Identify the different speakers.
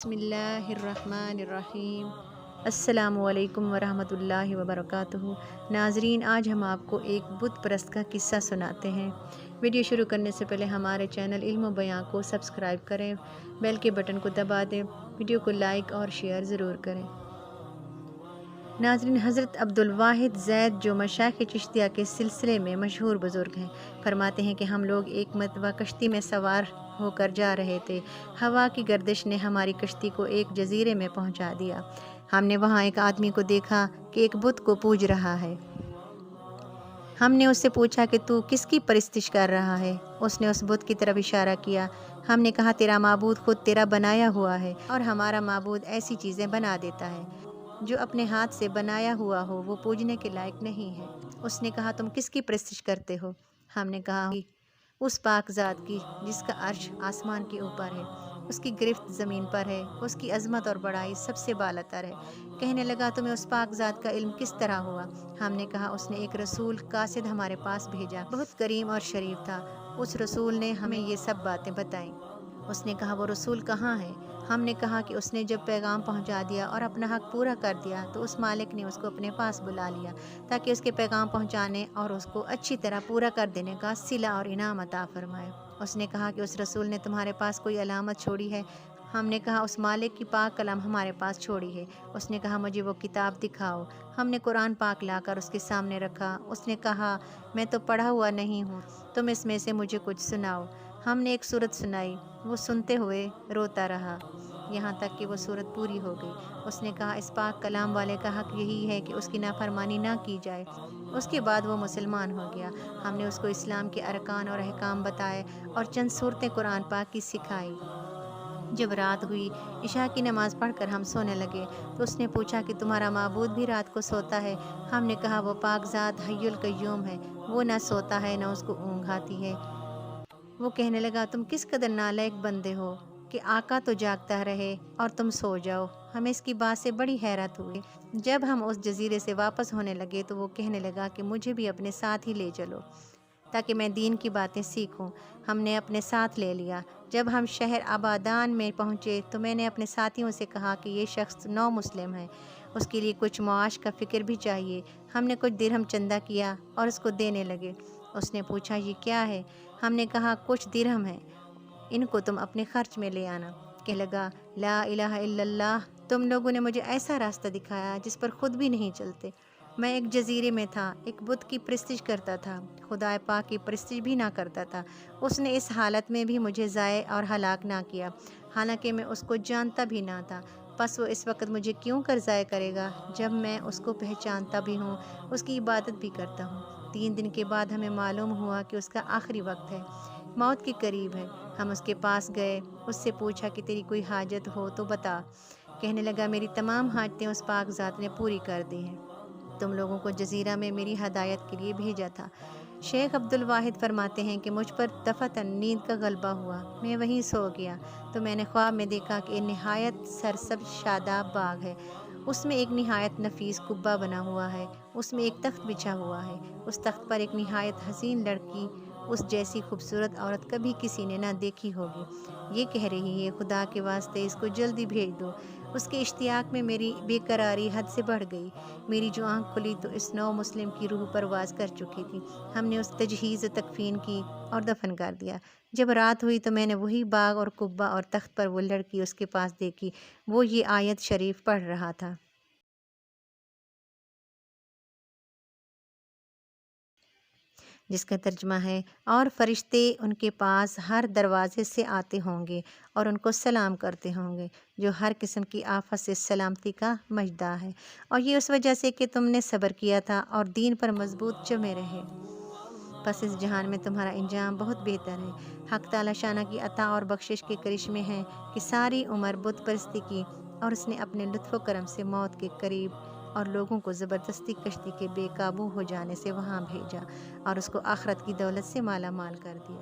Speaker 1: بسم اللہ الرحمن الرحیم۔ السلام علیکم ورحمۃ اللہ وبرکاتہ۔ ناظرین، آج ہم آپ کو ایک بت پرست کا قصہ سناتے ہیں۔ ویڈیو شروع کرنے سے پہلے ہمارے چینل علم و بیان کو سبسکرائب کریں، بیل کے بٹن کو دبا دیں، ویڈیو کو لائک اور شیئر ضرور کریں۔ ناظرین، حضرت عبدالواحد زید جو مشائخ چشتیہ کے سلسلے میں مشہور بزرگ ہیں، فرماتے ہیں کہ ہم لوگ ایک مرتبہ کشتی میں سوار ہو کر جا رہے تھے۔ ہوا کی گردش نے ہماری کشتی کو ایک جزیرے میں پہنچا دیا۔ ہم نے وہاں ایک آدمی کو دیکھا کہ ایک بت کو پوج رہا ہے۔ ہم نے اس سے پوچھا کہ تو کس کی پرستش کر رہا ہے؟ اس نے اس بت کی طرف اشارہ کیا۔ ہم نے کہا، تیرا معبود خود تیرا بنایا ہوا ہے، اور ہمارا معبود ایسی چیزیں بنا دیتا ہے جو اپنے ہاتھ سے بنایا ہوا ہو وہ پوجنے کے لائق نہیں ہے۔ اس نے کہا، تم کس کی پرستش کرتے ہو؟ ہم نے کہا، اس پاک ذات کی جس کا عرش آسمان کے اوپر ہے، اس کی گرفت زمین پر ہے، اس کی عظمت اور بڑائی سب سے بالاتر ہے۔ کہنے لگا، تمہیں اس پاک ذات کا علم کس طرح ہوا؟ ہم نے کہا، اس نے ایک رسول قاصد ہمارے پاس بھیجا، بہت کریم اور شریف تھا۔ اس رسول نے ہمیں یہ سب باتیں بتائیں۔ اس نے کہا، وہ رسول کہاں ہے؟ ہم نے کہا کہ اس نے جب پیغام پہنچا دیا اور اپنا حق پورا کر دیا تو اس مالک نے اس کو اپنے پاس بلا لیا تاکہ اس کے پیغام پہنچانے اور اس کو اچھی طرح پورا کر دینے کا صلہ اور انعام عطا فرمائے۔ اس نے کہا کہ اس رسول نے تمہارے پاس کوئی علامت چھوڑی ہے؟ ہم نے کہا، اس مالک کی پاک کلام ہمارے پاس چھوڑی ہے۔ اس نے کہا، مجھے وہ کتاب دکھاؤ۔ ہم نے قرآن پاک لا کر اس کے سامنے رکھا۔ اس نے کہا، میں تو پڑھا ہوا نہیں ہوں، تم اس میں سے مجھے کچھ سناؤ۔ ہم نے ایک سورت سنائی۔ وہ سنتے ہوئے روتا رہا یہاں تک کہ وہ سورت پوری ہو گئی۔ اس نے کہا، اس پاک کلام والے کا حق یہی ہے کہ اس کی نافرمانی نہ کی جائے۔ اس کے بعد وہ مسلمان ہو گیا۔ ہم نے اس کو اسلام کے ارکان اور احکام بتائے اور چند صورتیں قرآن پاک کی سکھائی۔ جب رات ہوئی، عشاء کی نماز پڑھ کر ہم سونے لگے تو اس نے پوچھا کہ تمہارا معبود بھی رات کو سوتا ہے؟ ہم نے کہا، وہ پاک ذات حی القیوم ہے، وہ نہ سوتا ہے نہ اس کو اونگ آتی ہے۔ وہ کہنے لگا، تم کس قدر نالائق بندے ہو کہ آقا تو جاگتا رہے اور تم سو جاؤ۔ ہمیں اس کی بات سے بڑی حیرت ہوئی۔ جب ہم اس جزیرے سے واپس ہونے لگے تو وہ کہنے لگا کہ مجھے بھی اپنے ساتھ ہی لے چلو تاکہ میں دین کی باتیں سیکھوں۔ ہم نے اپنے ساتھ لے لیا۔ جب ہم شہر آبادان میں پہنچے تو میں نے اپنے ساتھیوں سے کہا کہ یہ شخص نو مسلم ہے، اس کے لیے کچھ معاش کا فکر بھی چاہیے۔ ہم نے کچھ درہم چندہ کیا اور اس کو دینے لگے۔ اس نے پوچھا، یہ کیا ہے؟ ہم نے کہا، کچھ درہم ہیں، ان کو تم اپنے خرچ میں لے آنا۔ کہنے لگا، لا الہ الا اللہ، تم لوگوں نے مجھے ایسا راستہ دکھایا جس پر خود بھی نہیں چلتے۔ میں ایک جزیرے میں تھا، ایک بت کی پرستش کرتا تھا، خدا پاک کی پرستش بھی نہ کرتا تھا۔ اس نے اس حالت میں بھی مجھے ضائع اور ہلاک نہ کیا، حالانکہ میں اس کو جانتا بھی نہ تھا۔ پس وہ اس وقت مجھے کیوں کر ضائع کرے گا جب میں اس کو پہچانتا بھی ہوں، اس کی عبادت بھی کرتا ہوں۔ 3 دن کے بعد ہمیں معلوم ہوا کہ اس کا آخری وقت ہے، موت کے قریب ہے۔ ہم اس کے پاس گئے، اس سے پوچھا کہ تیری کوئی حاجت ہو تو بتا۔ کہنے لگا، میری تمام حاجتیں اس پاک ذات نے پوری کر دی ہیں، تم لوگوں کو جزیرہ میں میری ہدایت کے لیے بھیجا تھا۔ شیخ عبدالواحد فرماتے ہیں کہ مجھ پر دفعتاً نیند کا غلبہ ہوا، میں وہیں سو گیا تو میں نے خواب میں دیکھا کہ نہایت سرسبز شاداب باغ ہے، اس میں ایک نہایت نفیس قبہ بنا ہوا ہے، اس میں ایک تخت بچھا ہوا ہے، اس تخت پر ایک نہایت حسین لڑکی، اس جیسی خوبصورت عورت کبھی کسی نے نہ دیکھی ہوگی، یہ کہہ رہی ہے، خدا کے واسطے اس کو جلدی بھیج دو۔ اس کے اشتیاق میں میری بے قراری حد سے بڑھ گئی۔ میری جو آنکھ کھلی تو اس نو مسلم کی روح پرواز کر چکی تھی۔ ہم نے اس تجہیز تکفین کی اور دفن کر دیا۔ جب رات ہوئی تو میں نے وہی باغ اور قبہ اور تخت پر وہ لڑکی اس کے پاس دیکھی، وہ یہ آیت شریف پڑھ رہا تھا، جس کا ترجمہ ہے، اور فرشتے ان کے پاس ہر دروازے سے آتے ہوں گے اور ان کو سلام کرتے ہوں گے، جو ہر قسم کی آفت سے سلامتی کا مژدہ ہے، اور یہ اس وجہ سے کہ تم نے صبر کیا تھا اور دین پر مضبوط جمے رہے۔ پس اس جہان میں تمہارا انجام بہت بہتر ہے۔ حق تعالی شانہ کی عطا اور بخشش کے کرشمے ہیں کہ ساری عمر بت پرستی کی اور اس نے اپنے لطف و کرم سے موت کے قریب اور لوگوں کو زبردستی کشتی کے بے قابو ہو جانے سے وہاں بھیجا اور اس کو آخرت کی دولت سے مالا مال کر دیا۔